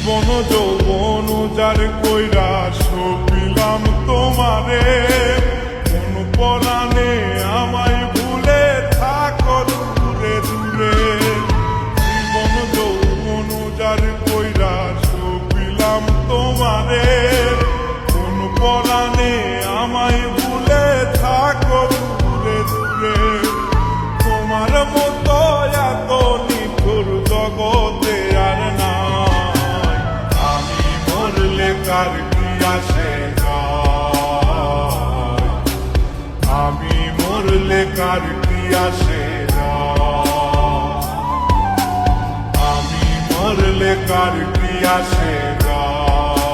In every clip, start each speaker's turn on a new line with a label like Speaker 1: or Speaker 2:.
Speaker 1: জীবন যৌবন যার কইরা সপিলাম তোমারে, কোন পরাণে আমায় ভুলে থাকো দূরে দূরে। জীবন যৌবন যার কইরা সপিলাম তোমারে, কোন পরাণে আমায় ভুলে থাকো দূরে দূরে। তোমার মতো এত নিঠুর জগতে আর নাই, আমি মরলে কার কি আসে যায়, আমি মরলে কার কি আসে যায়, আমি মরলে কার কি আসে যায়,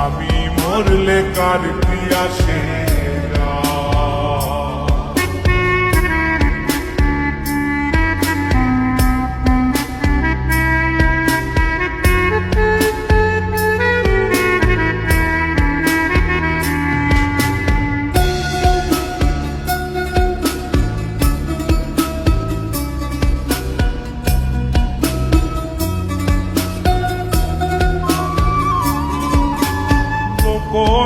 Speaker 1: আমি মরলে কার কি আসে।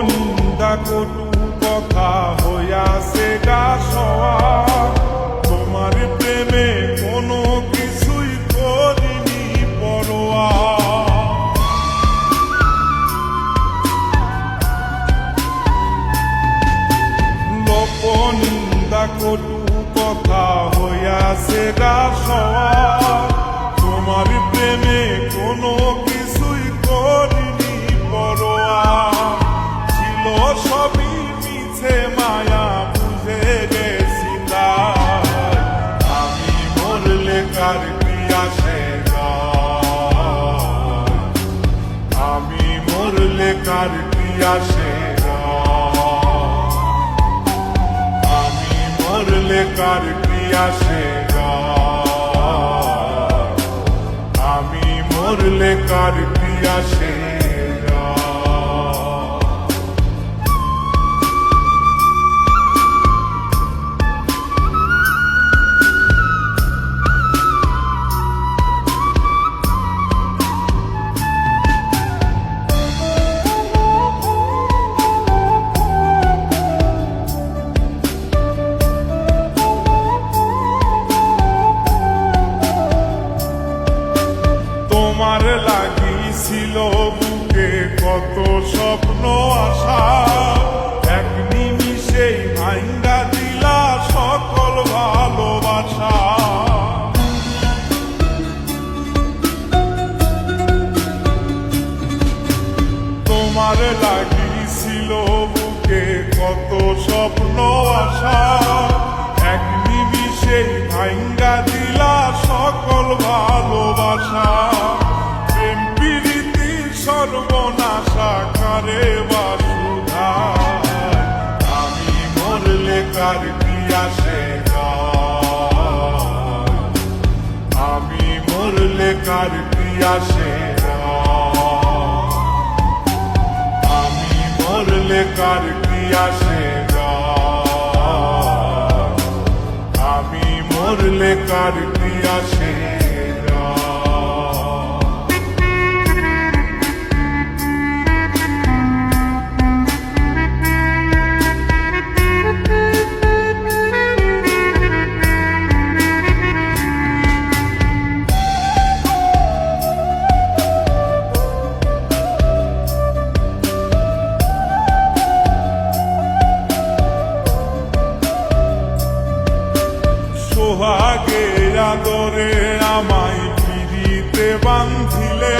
Speaker 1: নিন্দা কটু কথা হইয়াছে গা সওয়া, তোমার প্রেমে কোনো কিছুই করিনি পরোয়া। লোক নিন্দা কটু কথা হইয়াছে গা সওয়া, তোমার প্রেমে কোনো কিছুই করিনি পরোয়া। সবই মিছে মায়া বুঝে গেছি তাই, আমি মরলে কার কি আসে যায়, আমি মরলে কার কি আসে যায়, আমি মরলে কার কি আসে যায়, আমি মরলে কার কি আসে। তোমার লাগিছিল বুকে কত স্বপ্ন আশা, এক নিমিষেই ভাঙ্গা দিলা সকল ভালোবাসা। তোমার লাগিছিল বুকে কত স্বপ্ন আশা, এক নিমিষেই ভাঙ্গা দিলা সকল ভালোবাসা। প্রেম প্রীতি সর্বনাশা করে বাসুধায়, আমি মরলে কার কি আসে যায়, আমি মরলে কার কি আসে যায়, আমি মরলে কার কি আসে যায়, আমি মরলে কার কি আসে। সোহাগের আদরে আমায় পিড়িতে বাঁধিলে,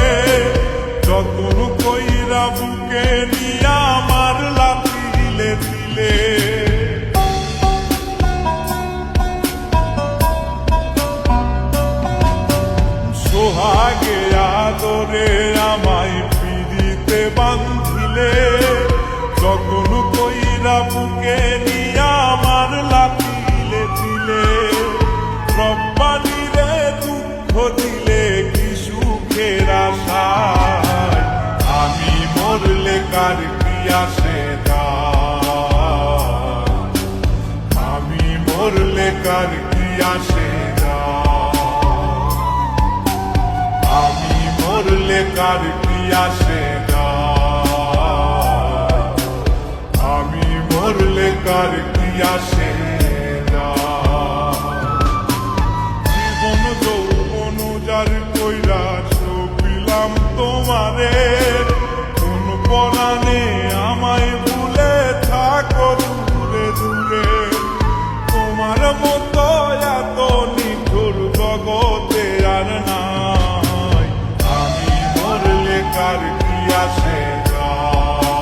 Speaker 1: যতন কইরা বুকে নিয়া আমার লাথিলে দিলে। সোহাগের আদরে আমায় পিড়িতে বাঁধিলে, যতন কইরা বুকে নিয়া আমার লাথিলে দিলে। রব্বানিরে দুঃখ দিলে কি সুখের আশায়, আমি মরলে কার কি আসে যায়, আমি মরলে কার কি আসে যায়, আমি মরলে কার কি আসে যায়, আমি মরলে কার কি আসে যায়। জীবন যৌবন যার কইরা সপিলাম তোমারে, কোন পরাণে আমায় ভুলে থাকো দূরে দূরে। তোমার মতো এত নিঠুর জগতে আর নাই, আমি মরলে কার কি আসে যায়,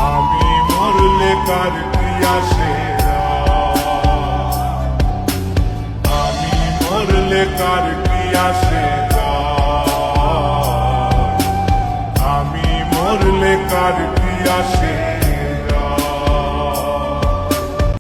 Speaker 1: আমি মরলে কার কি আসে যায়, আমি মরলে কার কি আসে যায়, আমি মরলে কার কি আসে।